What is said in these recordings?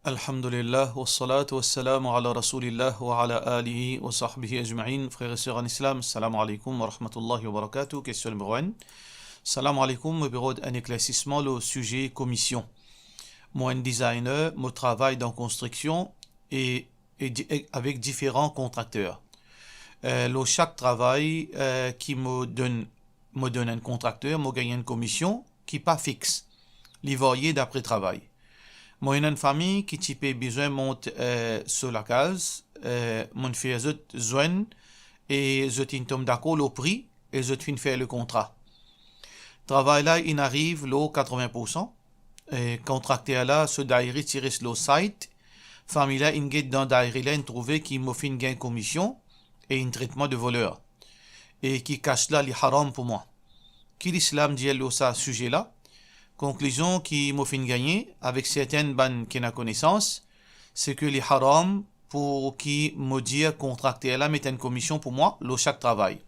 Alhamdulillah, wa salatu wa salamu ala rasulillah wa ala alihi wa sahbihi ajma'in. Frères et sœurs en islam, salam alaikum wa rahmatullahi wa barakatuh. Question numéro 1. Salam alaikum, au bureau d'un éclaircissement, le sujet commission. Moi, un designer, mon travail dans construction et avec différents contracteurs. Chaque travail qui me donne un contracteur, me gagne une commission qui pas fixe. Les varier d'après travail. Moi, une famille qui type besoin monte sur la case, mon fait besoin et je tombe d'accord au prix et je fais le contrat. Travail là, il arrive le 80%. Contracteur là, ce daïri tire sur le site. Famille là, il get dans daïri là, il trouve qui me fait une gain commission et un traitement de voleur. Et qui cache là les haram pour moi. Qui l'islam dit là, ça sujet là? Conclusion qui m'a fait gagner avec certaines bannes qui n'a connaissance, c'est que les haram pour qui me dire contracter là mettre une commission pour moi, chaque travail.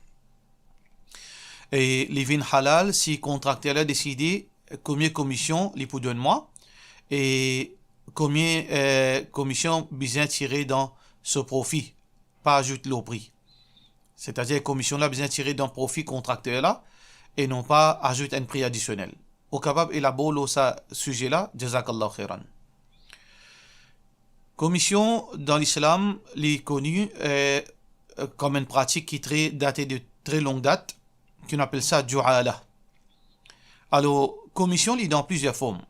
Et les vins halal, si contracter là décider combien commission les pour donner moi et combien commission besoin tirer dans ce profit, pas ajouter le prix. C'est-à-dire commission là besoin tirer dans profit contracteur là et non pas ajouter un prix additionnel. Au capable élaborer ce sujet-là, jazakallah khairan. Commission dans l'islam, est connue comme une pratique qui est datée de très longue date, qu'on appelle ça ju'ala. Alors, commission est dans plusieurs formes.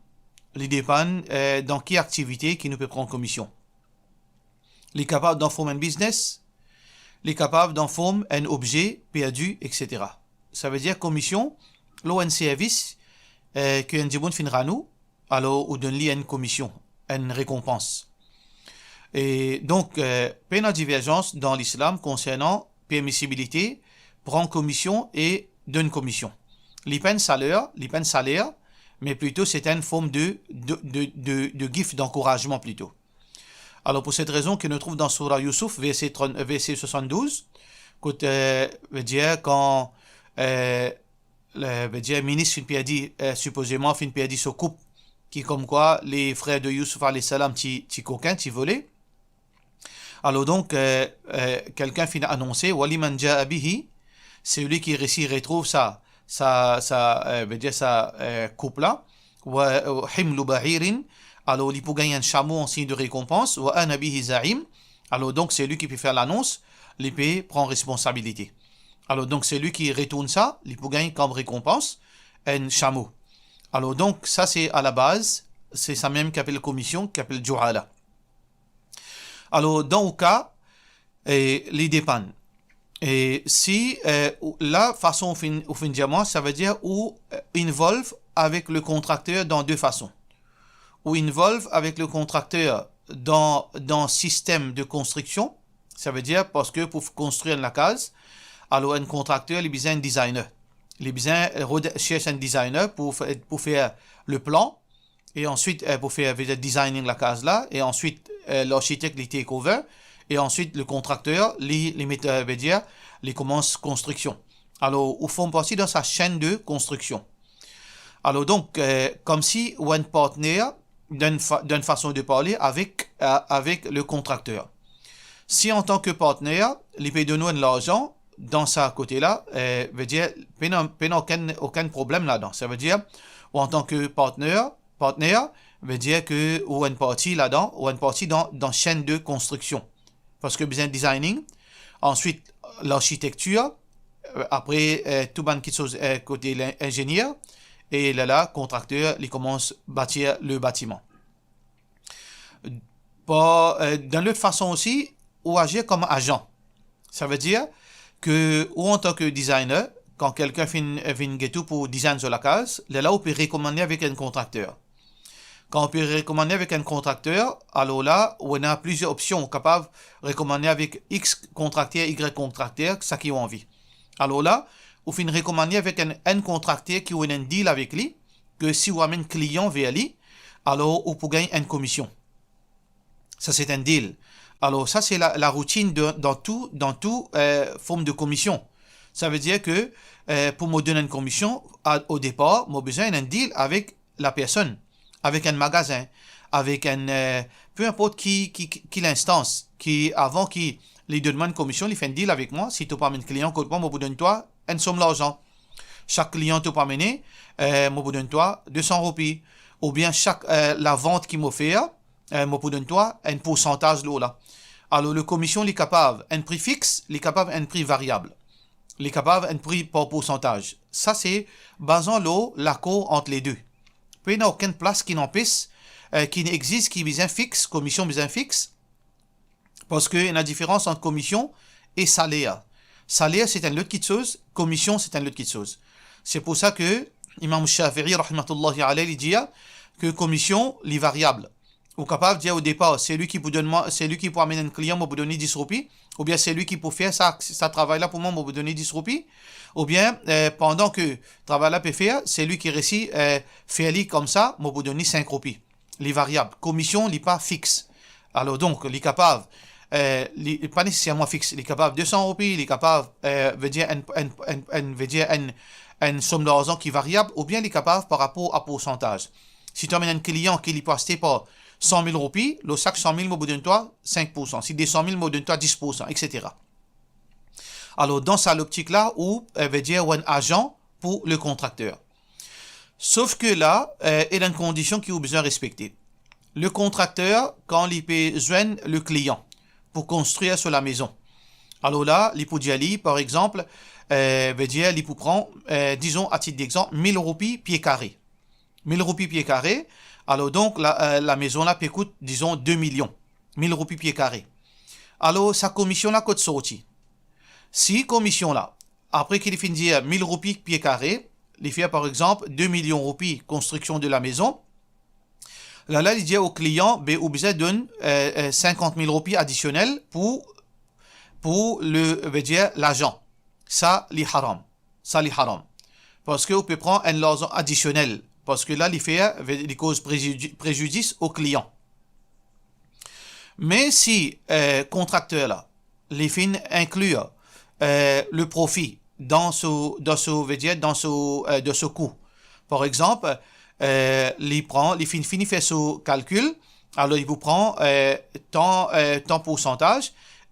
Il dépend dans quelle activité qui nous peut prendre commission. Il est capable d'en former un business, il est capable d'en former un objet perdu, etc. Ça veut dire commission, un service que un djiboun fin ranou, alors ou donne une commission, une récompense. Et donc, peine à divergence dans l'islam concernant permissibilité, prend commission et donne commission. Les peines salaire, mais plutôt c'est une forme de gift d'encouragement plutôt. Alors pour cette raison que nous trouve dans Surah Yusuf, verset 72, veut dire quand le ministre fin perdu supposément fin perdu ce couple qui comme quoi les frères de Yusuf alayhi salam ti coquin ti volé. Alors donc quelqu'un fin annoncé waliman jaa bihi, celui qui réussit retrouve ça veut dire ça couple là wa himlu ba'irin, alors il peut gagner un chameau en signe de récompense wa ana bihi za'im, alors donc c'est lui qui peut faire l'annonce, il peut prendre responsabilité. Alors donc c'est lui qui retourne ça, il peut gagner comme récompense un chameau. Alors donc ça c'est à la base, c'est ça même qu'appelle commission, qu'appelle ju'ala. Alors dans le cas, les dépend. Et si la façon au fin diamant, ça veut dire ou involve avec le contracteur dans deux façons. Ou involve avec le contracteur dans système de construction, ça veut dire parce que pour construire la case, alors un contracteur, il a besoin d'un designer. Il a besoin chercher un designer pour faire le plan et ensuite pour faire le designing la case là et ensuite l'architecte il take over et ensuite le contracteur il commence construction. Alors au fond partie dans sa chaîne de construction. Alors donc comme si un partenaire d'une façon de parler avec le contracteur. Si en tant que partenaire, il peut donner de l'argent dans sa côté-là, veut dire aucun problème là-dedans. Ça veut dire, ou en tant que partenaire veut dire que ou une partie là-dedans, ou une partie dans chaîne de construction. Parce que besoin de designing, ensuite l'architecture, après tout ban qui chose côté l'ingénieur, et là, contracteur, il commence à bâtir le bâtiment. Dans l'autre façon aussi, ou agir comme agent. Ça veut dire que, ou en tant que designer, quand quelqu'un vient tout pour design sur la case, là, on peut recommander avec un contracteur. Quand on peut recommander avec un contracteur, alors là, on a plusieurs options capables de recommander avec X contracteur, Y contracteur, ça qui ont envie. Alors là, on fait recommander avec un contracteur qui a un deal avec lui, que si on amène un client vers lui, alors on peut gagner une commission. Ça, c'est un deal. Alors ça c'est la routine dans tout forme de commission. Ça veut dire que pour me donner une commission au départ, j'ai besoin d'un deal avec la personne. avec un magasin, avec un, peu importe qui l'instance, qui, avant qui lui demande commission, il fait un deal avec moi, si tu pas un client, côté moi, vous donne toi, une somme d'argent. Chaque client te pas mené, moi, vous donne toi 200 roupies. Ou bien chaque, la vente qu'il m'a fait, moi, vous donne toi un pourcentage de l'eau là. Alors, le commission, il est capable, un prix fixe, il est capable, un prix variable. Il est capable, un prix par pourcentage. Ça, c'est, basant l'eau, l'accord entre les deux. Puis, il n'y a aucune place qui n'empêche, qui n'existe, qui est bien fixe, commission bien fixe. Parce qu'il y a une différence entre commission et salaire. Salaire, c'est une autre chose. Commission, c'est une autre chose. C'est pour ça que Imam Shafi'i, rahmatullahi alayhi, il dit que commission, les variables. Ou capable de dire au départ, c'est lui qui peut donner, c'est lui qui peut amener un client, moi, vous donner 10 roupies. Ou bien c'est lui qui peut faire ça travail-là pour moi, vous donner 10 roupies. Ou bien, pendant que le travail-là peut faire, c'est lui qui réussit, faire comme ça, moi, vous donner 5 roupies. Les variables. Commission, il n'est pas fixe. Alors donc, il est capable, pas nécessairement fixe, il est capable 200 roupies, il est capable, veut dire une somme d'argent qui est variable, ou bien il est capable par rapport à pourcentage. Si tu amènes un client qui est passé par 100 000 roupies, le sac 100 000, moi, donne-toi 5%. Si des 100 000, moi, donne-toi 10%, etc. Alors, dans ça, l'optique-là, où, veut dire, un agent pour le contracteur. Sauf que là, il y a une condition qui est besoin de respecter. Le contracteur, quand il peut joindre le client pour construire sur la maison. Alors là, il peut dire, par exemple, veut dire, il peut prendre, disons, à titre d'exemple, 1000 roupies pied carré. 1000 roupies pied carré. Alors donc, la maison là peut coûter, disons, 2 millions. 1000 roupies pied carré. Alors, sa commission là coûte sortie. Si commission là, après qu'il finit de dire 1000 roupies pied carré, il fait par exemple 2 millions de roupies construction de la maison. Là, il dit au client, ben, vous besoin donne 50 000 roupies additionnelles pour veut dire, l'agent. Ça, li haram. Ça, li haram. Parce que vous pouvez prendre un argent additionnel. Parce que là, il cause préjudice au client. Mais si contracteur là, les fins inclure le profit dans ce coût. Par exemple, il finit faire ce calcul, alors il vous prend tant pourcentage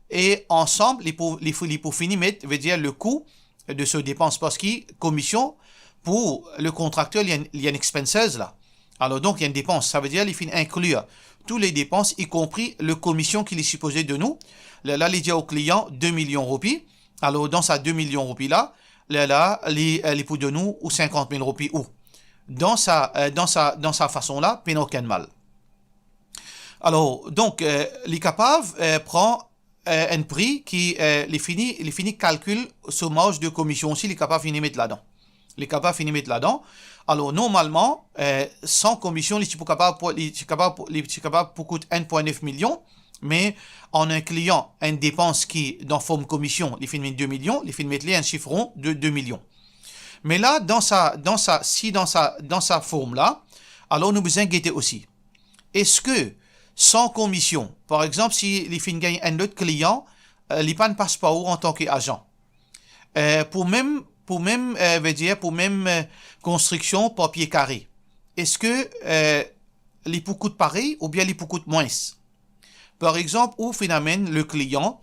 et ensemble, il faut finir mettre, veut dire le coût de ce dépense parce que commission pour le contracteur, il y a une expenses là. Alors donc, il y a une dépense. Ça veut dire qu'il faut inclure tous les dépenses, y compris le commission qu'il est supposé de nous. Là, il dit au client 2 millions de roupies. Alors, dans sa 2 millions de roupies là, il peut de nous ou 50 000 roupies ou. Dans sa façon là, il n'y a aucun mal. Alors, donc, les capables prend un prix qui les finit calcul sur marge de commission aussi, les capables finit mettre là-dedans. Les capables finit mettre là-dedans. Alors, normalement, sans commission, les capables pour coûter 1,9 million, mais en un client, une dépense qui, dans forme commission, les finit mettre 2 millions, les finit mettre un chiffron de 2 millions. Mais là, dans sa forme-là, alors nous besoin guetter aussi. Est-ce que, sans commission, par exemple, si les fins gagnent un autre client, les ne passe pas où en tant qu'agent? Pour même construction par pied carré. Est-ce que les poux coûtent pareil ou bien les poux coûtent moins? Par exemple, où finalement le client,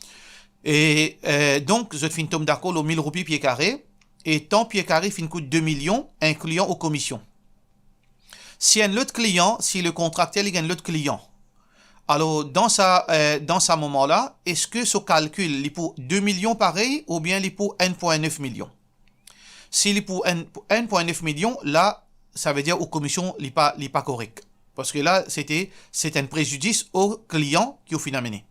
et donc, je fin tombe d'accord aux 1000 roupies pied carré, et tant pied carré fin coûte 2 millions, incluant aux commissions. Si un autre client, si le contracteur il gagne l'autre client, alors dans ce moment-là, est-ce que ce calcul il pour 2 millions pareil ou bien il pour 1,9 millions? Si il pour 1,9 millions, là, ça veut dire aux commissions il pas correct. Parce que là, c'est un préjudice au client qui au final mené.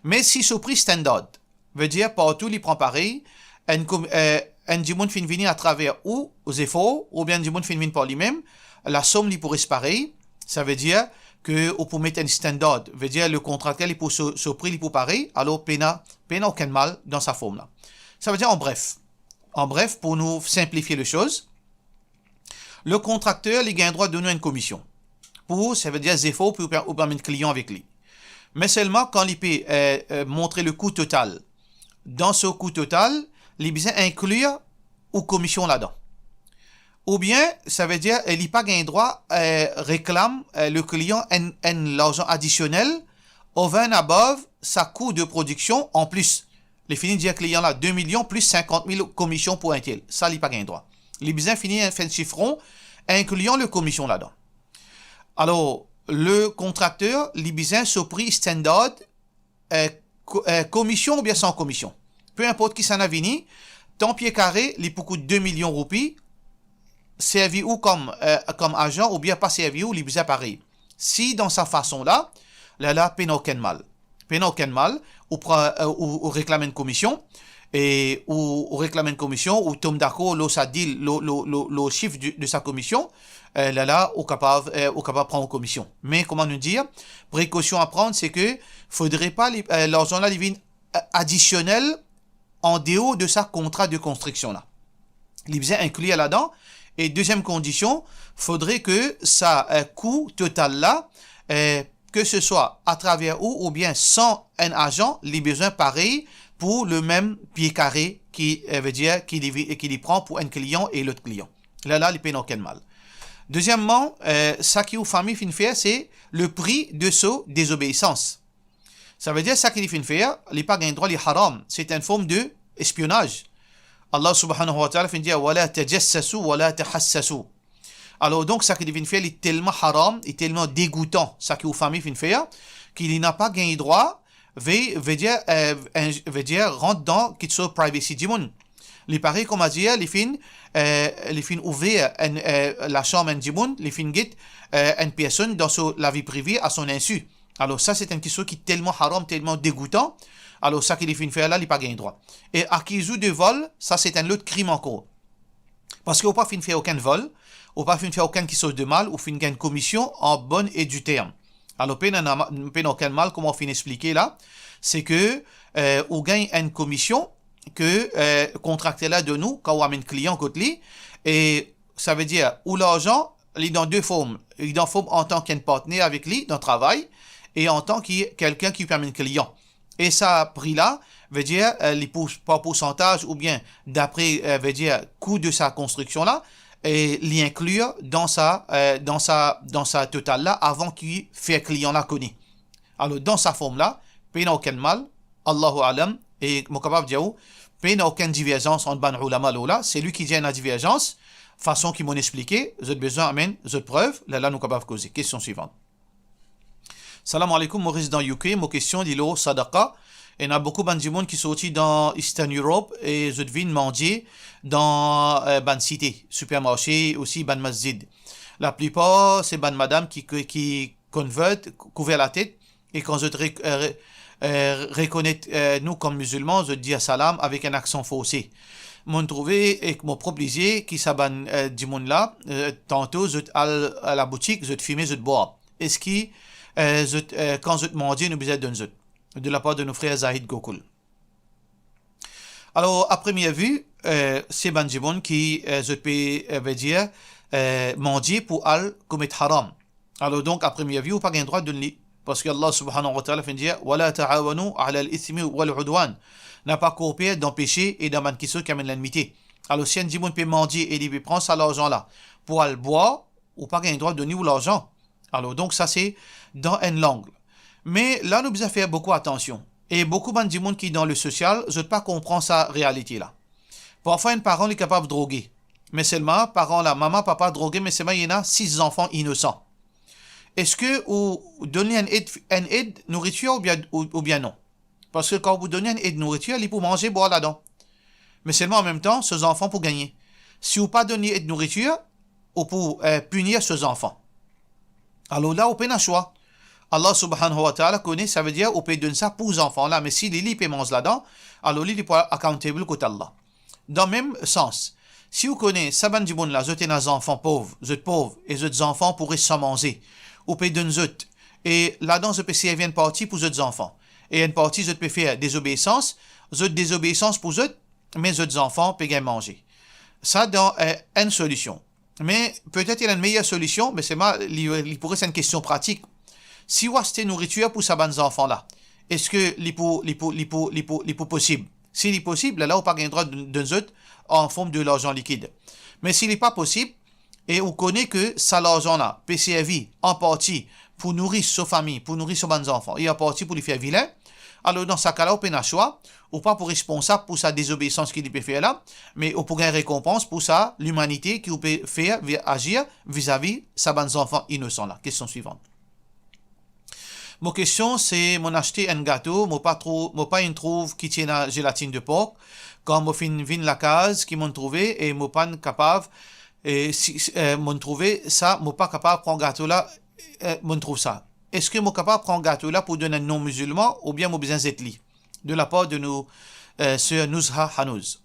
Mais si ce prix standard veut dire partout il prend pareil, un du monde fin venir à travers ou aux efforts, ou bien du monde fin venir par lui-même, la somme lui pourrait se pareil, ça veut dire que on peut mettre un standard, veut dire le contracteur il peut ce prix il peut pareil, alors pena aucun mal dans sa forme là. Ça veut dire en bref, pour nous simplifier les choses, le contracteur il gagne droit de donner une commission. Pour, ça veut dire des efforts pour permettre client avec lui. Mais seulement quand il peut montrer le coût total. Dans ce coût total, il besoin inclure aux commissions là-dedans. ou bien, ça veut dire, il n'y a pas gain droit, réclame le client l'argent additionnel over and above sa coût de production en plus. Les finis dire client là 2 millions plus 50 000 commissions pour un tel. Ça, il n'y a pas gain droit. Les besoins finis un chiffron incluant le commission là-dedans. Alors, le contracteur, les besoins se prix standard, commission ou bien sans commission. Peu importe qui s'en a venu, ton pied carré, il peut coûter 2 millions de roupies, servi ou comme agent ou bien pas servi ou les besoins pareil. Si dans sa façon là, là, peine aucun mal. Peine aucun mal, ou réclame une commission, et ou réclame une commission, ou tombe d'accord, ça dit le chiffre de sa commission, là, ou capable prendre une commission. Mais comment nous dire, précaution à prendre, c'est que faudrait pas l'argent là, il vient additionnel en dehors de sa contrat de construction là. Il vient inclure là-dedans. Et deuxième condition, faudrait que sa coût total là, que ce soit à travers ou bien sans un agent, les besoins pareils pour le même pied carré qui veut dire qu'il y prend pour un client et l'autre client. Là, il paye aucun mal. Deuxièmement, ça qui aux familles fin faire, c'est le prix de sa désobéissance. Ça veut dire ça qu'il fin faire, il n'est pas gain droit, il est haram. C'est une forme de espionnage. Allah subhanahu wa ta'ala fin dire wala tajassasu wala tahassasu. Alors donc ça qui vient faire est tellement haram, est tellement dégoûtant, ça qui aux familles fin faire qu'il n'a pas gagné droit veut dire rentre dans quelque chose privacy du monde. Les pareil comme a dit les fin ouvrir la chambre du monde, les fin get une personne dans la vie privée à son insu. Alors ça c'est une question qui est tellement haram, tellement dégoûtant. Alors ça qu'il fin faire là, il n'a pas gagné droit. Et acquisition de vol, ça c'est un autre crime encore. Parce qu'on n'a pas fin faire aucun vol, on n'a pas fin faire aucun qui chose de mal, ou fin gagne commission en bonne et du terme. Alors peine aucun mal, comment on fin expliquer là, c'est que on gagne une commission que contracté là de nous quand on amène client côté lui, et ça veut dire ou l'argent, il est dans deux formes, il est dans forme en tant qu'un partenaire avec lui dans le travail et en tant que quelqu'un qui permet client. Et ça prix là veut dire les pourcentage ou bien d'après veut dire coût de sa construction là et l'y inclure dans sa totale là avant qu'il fait client là connu. Alors dans sa forme là, peine aucun mal, Allahu alam, et mon capable dire peine aucune divergence entre ban ulama là, c'est lui qui dit la divergence façon qu'ils m'ont expliqué, j'ai besoin amène j'ai preuve, là nous capable causer. Question suivante. Salam alaikum, Maurice dans UK. Ma question dit l'eau sadaqa. Il y a beaucoup de monde qui sont aussi dans Eastern Europe et je devine manger dans ban cité, supermarché, aussi ban masjid. La plupart, c'est ban madame qui convertent, couvert la tête et quand je reconnais nous comme musulmans, je dis salam avec un accent faussé. M'ont trouvé et m'ont proposé qui s'aban du monde là, tantôt je à la boutique, je te fumer, je te boire. Est-ce que quand je te manger, nous besoin d'un zut de la part de nos frères Zahid Gokul. Alors, à première vue, c'est Banjibon qui je peux dire manger pour al commettre haram. Alors donc, à première vue, on n'a pas le droit de le parce que Allah subhanahu wa ta'ala fait dire wala ta'awanu 'ala al-ithmi wal 'udwan. N'a pas coopéré dans péché et dans man qui qui amène l'enmité. Alors si un Jibon peut manger et il peut prendre ça l'argent là pour aller boire, ou pas le droit de donner l'argent. Alors donc ça c'est dans une langue. Mais là nous devons faire beaucoup attention. Et beaucoup de monde qui dans le social, je ne pas comprendre sa réalité là. Parfois un parent est capable de droguer. Mais seulement parent là, maman, papa drogué, mais seulement il y en a 6 enfants innocents. Est-ce que vous donnez une aide nourriture ou bien non? Parce que quand vous donnez une aide nourriture, il faut manger, boire là-dedans. Mais seulement en même temps, ces enfants pour gagner. Si vous pas donner aide nourriture, ou pour punir ces enfants. Alors là, vous pouvez un choix. Allah subhanahu wa ta'ala connaît, ça veut dire, vous pouvez donner ça pour les enfants là, mais si les peut manger là-dedans, alors il peut accountable côté Allah. Dans le même sens, si vous connaissez, ça ban du bon là, vous êtes des enfants pauvres, vous êtes pauvres, et vous êtes enfants pourraient sans manger. Vous pouvez donner zut. Et là-dedans, vous pouvez servir une partie pour vos enfants. Et une partie, vous pouvez faire désobéissance pour eux, mais vos enfants peuvent manger. Ça, dans une solution. Mais peut-être il y a une meilleure solution, mais c'est mal, il pourrait c'est une question pratique. Si vous achetez nourriture pour ces enfants là, est-ce que c'est possible? Si c'est possible, là, vous pas le droit de zut en forme de l'argent liquide. Mais s'il n'est pas possible, et on connaît que ça l'argent là, peut servir en partie pour nourrir sa famille, pour nourrir ses bons enfants, et en partie pour lui faire vilain, alors dans ce cas-là, on peut un choix, ou pas pour responsable pour sa désobéissance qu'il peut faire là, mais on peut gagner récompense pour ça, l'humanité qui peut faire agir vis-à-vis sa bons enfants innocents là. Question suivante. Mon question, c'est, mon acheté un gâteau, mon pas une trouve qui tient la gélatine de porc, quand mon fin la case qui m'ont trouvé, et mon pas capable, et si, m'ont trouvé ça, mon pas capable de prendre gâteau là, m'ont trouve ça. Est-ce que mon capable de prendre gâteau là pour donner un non musulman, ou bien mon besoin d'être de la part de nos sœurs Nuzha Hanouz.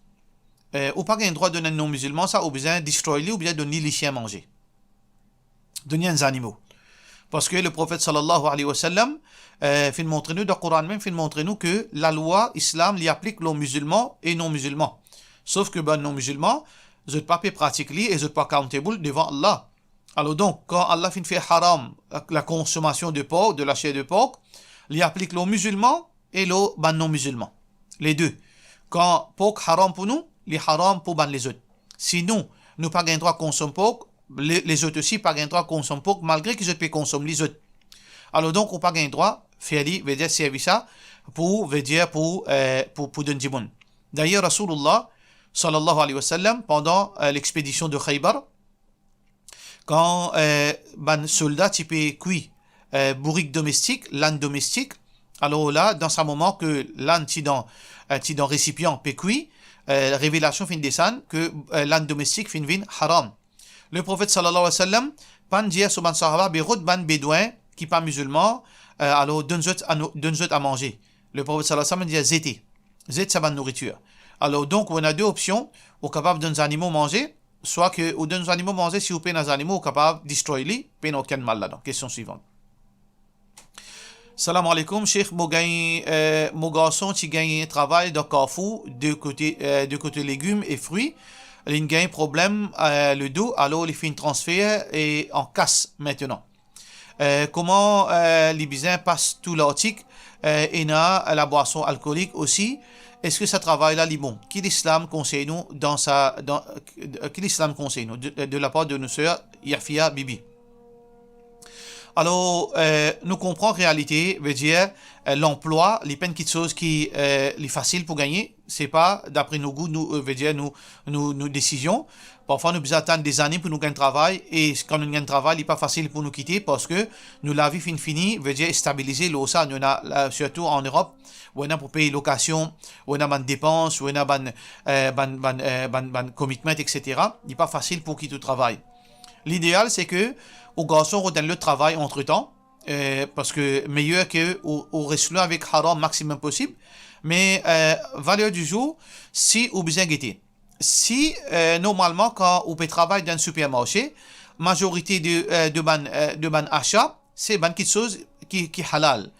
Ou pas un droit de donner un non musulman, ça, ou besoin destroyer ou bien donner les chiens manger. Donner des animaux. Parce que le prophète sallallahu alayhi wa sallam fait montrer nous, dans le Coran même, fait montrer nous que la loi islam l'y applique aux musulmans et non musulmans. Sauf que ben non musulmans, ils ne pas pratiquer et ils ne pas accountable devant Allah. Alors donc, quand Allah fait haram la consommation de porc, de la chair de porc, l'y applique aux musulmans et aux ben non musulmans. Les deux. Quand porc haram pour nous, les haram pour ben les autres. Sinon, nous pas gain droit à consommer porc, les autres aussi pas gain droit à consommer porc malgré qu'ils peuvent consommer les autres. Alors donc on pas gain droit faire veut dire servir ça pour veut dire pour donner du monde. D'ailleurs Rasulullah sallallahu alayhi wa sallam pendant l'expédition de Khaybar, quand ban soldat qui peut cuire bourrique domestique, l'âne domestique, alors là dans ce moment que l'âne qui dans récipient peut cuire, révélation fin descendre que l'âne domestique fin vin haram. Le prophète sallallahu alayhi wa sallam pan dire sur ban sahaba be route ban bédouin qui pas musulman alors donne à manger. Le prophète sallallahu alayhi wa sallam dit zét ça ban nourriture. Alors donc on a deux options, on est capable de donner des animaux manger, soit que on donne des animaux manger si on paye des animaux on est capable de destroyer les, pas aucun mal là-dedans. Question suivante. Salam alaikum, Cheikh, mon garçon qui gagne travail dans Carrefour de côté légumes et fruits. Il gagne problème le dos, alors il fait un transfert et en casse maintenant. Comment les bisins passent tout l'article et la boisson alcoolique aussi. Est-ce que ça travaille là, bon? Qui l'islam conseille nous qui l'islam conseille nous de la part de nos sœurs Yafia Bibi? Alors, nous comprenons en réalité, veut dire, l'emploi, les peines quelque chose qui est facile pour gagner, c'est pas d'après nos goûts, veut dire, nos décisions. Parfois, nous besoin attendre des années pour nous gagner travail, et quand nous gagnons travail, il n'est pas facile pour nous quitter parce que nous, la vie finie, veut dire stabiliser l'eau, ça, nous a, surtout en Europe, où on a pour payer location, où on a des dépenses, où on a ban commitment, etc. Il n'est pas facile pour quitter le travail. L'idéal, c'est que aux garçons redonnent le travail entre temps, parce que meilleur que au rester avec haram maximum possible. Mais valeur du jour, si vous besoin guetter. Si normalement quand vous peut travailler dans un supermarché, majorité de ban achat, c'est ban quelque chose qui halal.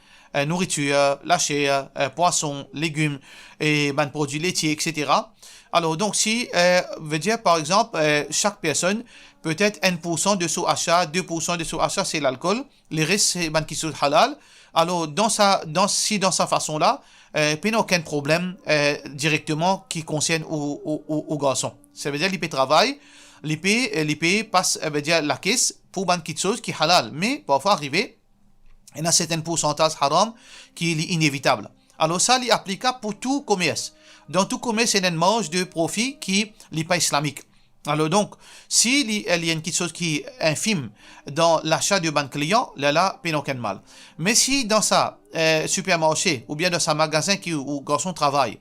Nourriture, la chair, poisson, légumes et ban produits laitiers, etc. Alors donc si veut dire par exemple chaque personne peut-être 1% de son achat, 2% de son achat c'est l'alcool, les restes c'est ban qui sont halal. Alors dans sa façon là, pas aucun problème directement qui concerne aux garçons. Ça veut dire l'IP travaille, l'IP passe veut dire la caisse pour ban quelque chose qui halal, mais parfois arriver il y a un certain pourcentage haram qui est inévitable. Alors ça est applicable pour tout commerce. Dans tout commerce, il y a une marge de profit qui n'est pas islamique. Alors donc, s'il y a quelque chose qui est infime dans l'achat de ban client, là, pas aucun mal. Mais si dans sa supermarché ou bien dans sa magasin où garçon travaille,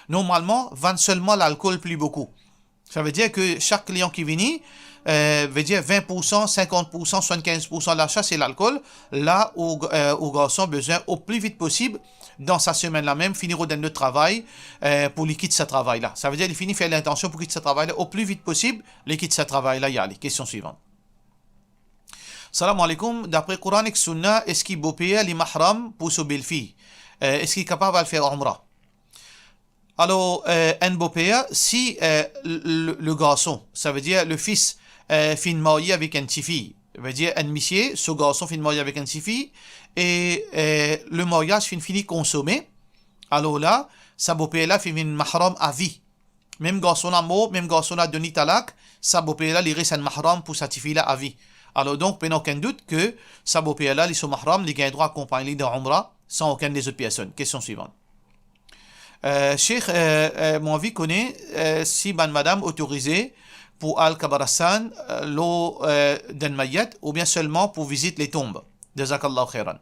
normalement, vend seulement l'alcool plus beaucoup. Ça veut dire que chaque client qui vient, veut dire 20%, 50%, 75% de l'achat, c'est l'alcool. Là où garçon besoin au plus vite possible, dans sa semaine là même, finir au dernier travail pour lui quitter ce travail-là. Ça veut dire qu'il finit faire l'intention pour quitter ce travail-là au plus vite possible, il quitte ce travail-là. Y aller. Question suivante. Salam alaikum. D'après Coran et Sunna, est-ce qu'il peut payer les mahram pour sa belle-fille? Est-ce qu'il est capable de faire Umrah? Alors, un beau père, si le garçon, ça veut dire le fils, fin marié avec une petite fille, ça veut dire un monsieur, ce garçon fin marié avec une petite fille, et le mariage fini consommé, alors là, sa beau père là fait une mahram à vie. Même garçon a mort, même garçon a donné talak, sa beau-père là, il reste un mahram pour sa fille là à vie. Alors donc, pas aucun doute que sa beau-père là, il sont mahram, il a droit à accompagner dans Umrah sans aucune des autres personnes. Question suivante. Cheikh, mon avis connaît si ban madame autorisée pour Al-Kabarassan, l'eau d'un mayyat, ou bien seulement pour visiter les tombes. Jazakallahu khairan.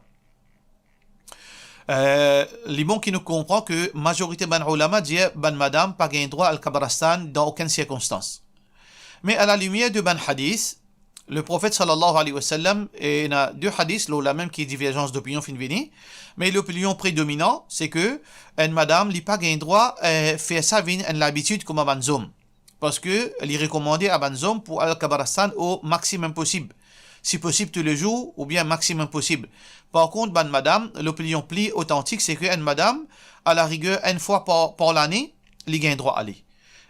Les bons qui nous comprend que majorité ban ulama dit ban madame pas gain droit Al-Kabarassan dans aucune circonstance. Mais à la lumière de ban hadith, le prophète sallallahu alayhi wa sallam, et il y a deux hadiths, la même qui est divergence d'opinion fin vini, mais l'opinion prédominante, c'est que une madame n'a pas gain droit faire ça vin l'habitude comme un banzom. Parce que il est recommandé à banzom pour Al-Kabarassan au maximum possible. Si possible tous les jours, ou bien maximum possible. Par contre, ban madame, l'opinion plus authentique, c'est qu'une madame, à la rigueur, une fois par l'année, il gain droit à aller.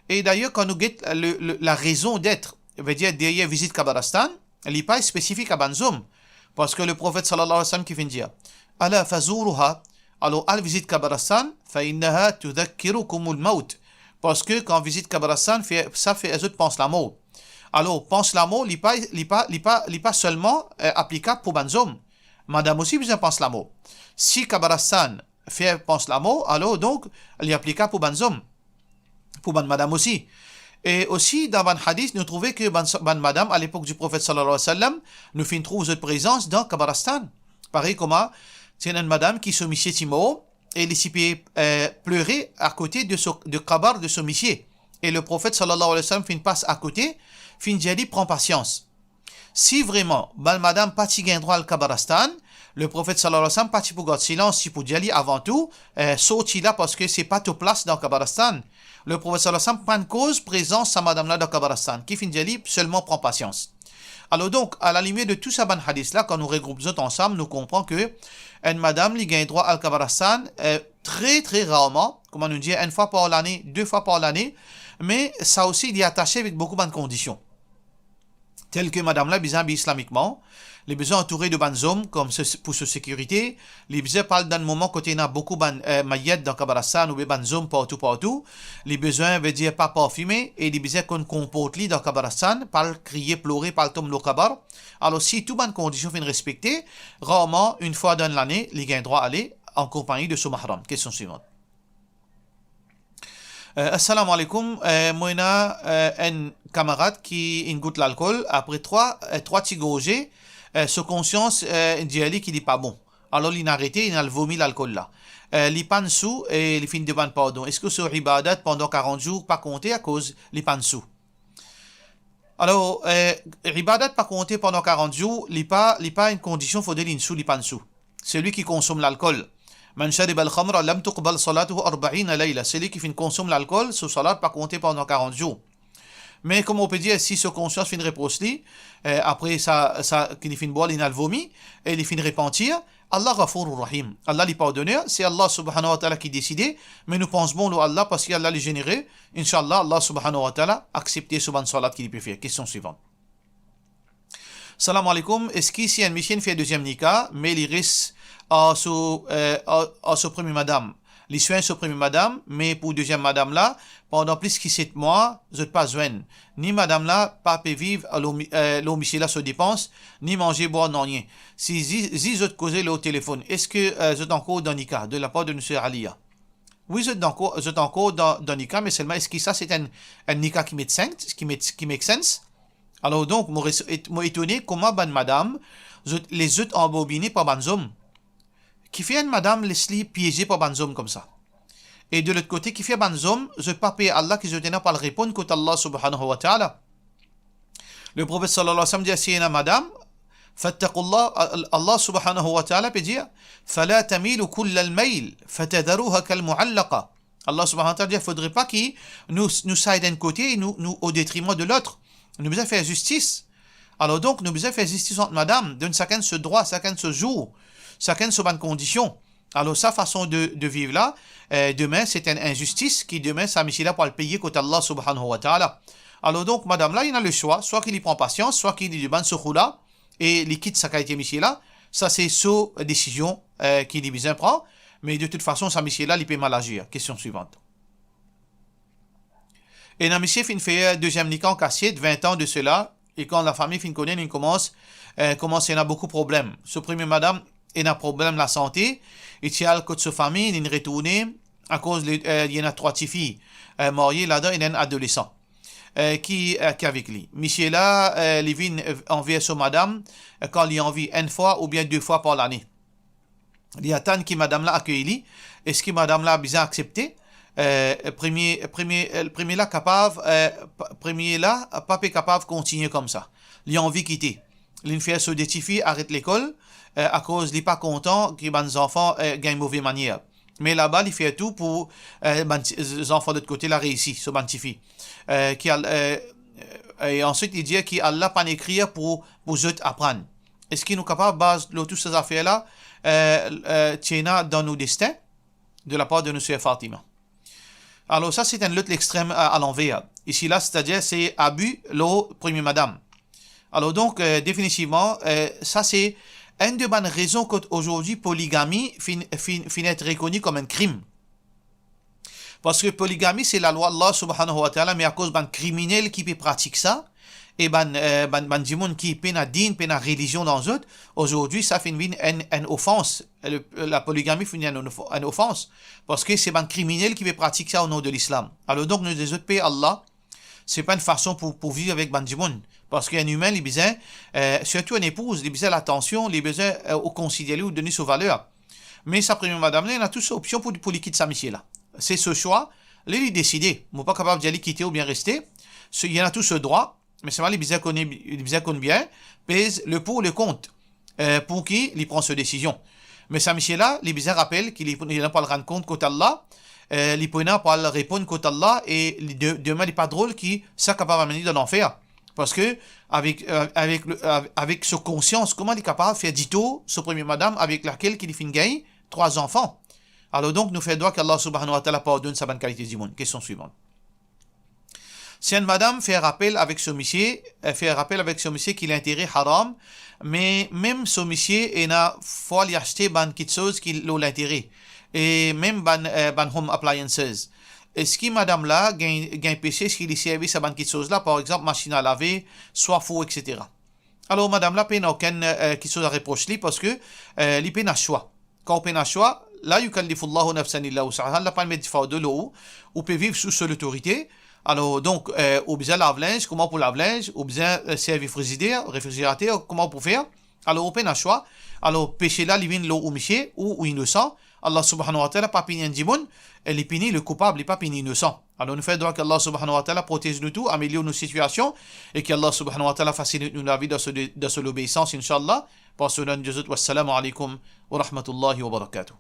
Et d'ailleurs, quand nous guette la raison d'être, veut dire derrière visite Kabarastan, elle n'est pas spécifique à Banzoum. Parce que le prophète sallallahu alayhi wa sallam qui vient dire Ala fazuruha, alors al visite Kabarastan, fa innaha tudhakkirukumul maut. Parce que quand visite Kabarastan, ça fait les autres pensent la mort. Alors, pense la mort, il n'est pas seulement applicable pour Banzoum. Madame aussi besoin pense la mort. Si Kabarastan fait pense la mort, alors donc, il est applicable pour Banzoum. Pour Madame aussi. Et aussi, dans Ban Hadith, nous trouvons que Ban Madame, à l'époque du prophète sallallahu alayhi wa sallam, nous fait une trouve de présence dans Kabarastan. Pareil comme c'est une madame qui se michait Timo, et il s'est pleurer à côté de Kabar de ce michier. Et le prophète sallallahu alayhi wa sallam fait une passe à côté, fin dit prend patience. Si vraiment, Ban Madame pas gain droit al Kabarastan, le prophète sallallahu alayhi wa sallam pas pour garder silence, si pour dire avant tout, sorti là parce que c'est pas toute place dans Kabarastan. Le prophète sallallahu alayhi wa sallam prend une cause présence sa madame là dans Kabarastan, qui fin dit seulement prend patience. Alors donc, à la lumière de tout ça ban hadith là, quand nous regroupons ensemble, nous comprenons que une madame lui gagne droit al Kabarastan très très rarement, comme on nous dit, une fois par l'année, 2 fois par l'année, mais ça aussi il est attaché avec beaucoup de conditions. Telles que madame là, bizarre islamiquement, les besoins entourés de banzom, comme pour sa sécurité, les besoins parlent d'un moment côté il y a beaucoup de maillettes dans Kabarassan ou banzom partout, les besoins veut dire pas parfumé, et les besoins qu'on comporte dans Kabarassan, parle crier, pleurer, parle tomber le kabar. Alors si toutes les conditions sont respectées, rarement, une fois dans l'année, les gains droit à aller en compagnie de son mahram. Question suivante. Assalamu alaikum. Moi, j'ai un camarade qui goûte l'alcool. Après trois petits gorgées, sa conscience dit qu'il n'est pas bon. Alors, il a arrêté, il a vomi l'alcool là. Il pan sous et il finit de ban pardon. Est-ce que sur ibadat pendant 40 jours, pas compté à cause il pan sous? Alors, ibadat pas compté pendant 40 jours, il pas une condition, il faut dire l'insou, il pan sous. Celui qui consomme l'alcool. Man shariba al-khamra lam tuqbal salatuhu 40 layla. Celui qui consomme l'alcool, son salat pas compté pendant 40 jours. Mais comme on peut dire, si ce conscience fin reprocher, après ça qu'il fin boire, il a le vomi, et il fin repentir, Allah Ghafurur Rahim. Allah lui pardonneur, c'est Allah subhanahu wa ta'ala qui décide, mais nous pensons bon Allah parce qu'Allah les généré. Inch'Allah, Allah subhanahu wa ta'ala accepter ce ban salat qu'il peut faire. Question suivante. Salam alaikum. Est-ce qu'ici un monsieur fait deuxième nikah, mais il risque à sa première madame. Les soins sur première madame, mais pour deuxième madame là, pendant plus que 7 mois, je n'ai pas besoin. Ni madame là, pas peut vivre, l'eau Michel là se dépense, ni manger, boire, non rien. Si je te causez le téléphone, est-ce que je suis encore dans Nika, de la part de M. Aliya? Oui, je suis encore dans Nika, mais seulement, est-ce que ça c'est un Nika qui make sense? Alors donc, moi étonné comment ban madame, les autres embobinés par banzom. Qui fait une madame Leslie piégée par banzom comme ça. Et de l'autre côté, qui fait banzom, je ne pas payer Allah qui je tenais pas le répondre contre Allah subhanahu wa ta'ala. Le prophète sallallahu alayhi wa sallam dit à Sina madame, fattaqullah, Allah subhanahu wa ta'ala peut dire, fala tamilu kull al-mail, fatadaruha kal mu'allaqa. Allah subhanahu wa ta'ala dit, il ne faudrait pas qu'il nous saille d'un côté et nous au détriment de l'autre. Nous devons faire justice. Alors donc, nous devons faire justice entre madame, donne chacun ce droit, chacun ce jour. Chacun sur bonne condition. Alors, sa façon de vivre là, demain, c'est une injustice qui, demain, ça là pour le payer contre Allah subhanahu wa ta'ala. Alors, donc, madame là, il a le choix, soit qu'il y prend patience, soit qu'il y a bonne là, et il quitte sa qualité Michel là. Ça, c'est sa décision qu'il y besoin prend. Mais de toute façon, sa Michel là, il peut mal agir. Question suivante. Et la monsieur fin fait deuxième nikah en cassiette, 20 ans de cela. Et quand la famille fin connaît, il commence à avoir beaucoup de problèmes. Ce premier madame, il a un problème de la santé. Il tient le côté de sa famille, il est retourné à cause il y en a 3 petites filles mariées là-dedans, il y a un adolescent qui est avec lui. Monsieur là, il vient envers sa madame quand il envie une fois ou bien 2 fois par l'année. Il attend que madame là accueille. Est-ce que madame là a bien accepté? Premier là capable, premier là pas capable de continuer comme ça. Il a envie de quitter. Il fait sur des petites filles arrête l'école à cause il n'est pas content que les enfants gagnent mauvaise manière. Mais là-bas, il fait tout pour les enfants de l'autre côté la réussir, ce petit fille. Et ensuite, il dit qu'Allah pas écrire pour eux apprendre. Est-ce qu'il est capable de baser toutes ces affaires-là dans nos destins de la part de notre Fatima? Alors ça, c'est un autre extrême à l'envers. Ici, là, c'est-à-dire, c'est abus, le premier madame. Alors donc, définitivement, ça, c'est une des bonnes raisons qu'aujourd'hui, polygamie finit être reconnue comme un crime. Parce que polygamie, c'est la loi d'Allah subhanahu wa ta'ala, mais à cause d'un criminel qui peut pratiquer ça, et ban qui peut na din, peut na religion dans eux, aujourd'hui, ça finit une offense. La polygamie finit une offense. Parce que c'est un criminel qui peut pratiquer ça au nom de l'islam. Alors donc, nous disons, paix Allah, c'est pas une façon pour vivre avec Bandimoun. Parce qu'un humain, il a besoin, surtout une épouse, il a besoin l'attention, il a besoin au considérer ou donner sa valeur. Mais sa première madame, il a toutes ces options pour les quitter sa mission là. C'est ce choix, il est décidé. Il n'est pas capable d'y quitter ou bien rester. Il y en a tout ce droit, mais c'est vrai, il a besoin bien, pèse le pour le contre, pour qui il prend cette décision. Mais sa mission là, il a besoin rappelle qu'il n'a pas le rendre compte côté Allah, il n'a pas le répondre côté Allah, et demain, il n'est pas drôle qu'il soit capable d'amener dans l'enfer. Parce que, avec sa conscience, comment il est capable de faire dito, ce premier madame, avec laquelle il finit gagne 3 enfants. Alors donc, nous faisons droit qu'Allah subhanahu wa ta'ala pardonne sa bonne qualité du monde. Question suivante. Si une madame fait rappel avec ce monsieur, qu'il a intérêt haram, mais même ce monsieur, il a faut lui acheter quelque chose qui l'intérêt. Et même ban home appliances. Est-ce que madame là gagne péché, est-ce qu'il y servi à quelque chose là, par exemple machine à laver, soit faux, etc. Alors madame là n'a aucune quelque chose à reprocher parce que il peut un choix. Quand on peut un choix, là yukallifullahu nafsan illa wus'aha, la pas mettre de l'eau, ou peut vivre sous son autorité. Alors donc ou bien lave-linge, comment pour lave-linge, ou bien servir réfrigérateur, comment pour faire. Alors on peut un choix. Alors péché là, il vient l'eau ou miché ou innocent. Allah subhanahu wa ta'ala pas puni un djimoun, elle est puni le coupable, il pas puni innocent. Alors nous faisons droit qu'Allah subhanahu wa ta'ala protège nous tout, améliore nos situations, et qu'Allah subhanahu wa ta'ala facilite nous la vie dans l'obéissance, inshallah. Par ce nom de Jésus, wassalamu alaikum wa rahmatullahi wa barakatuh.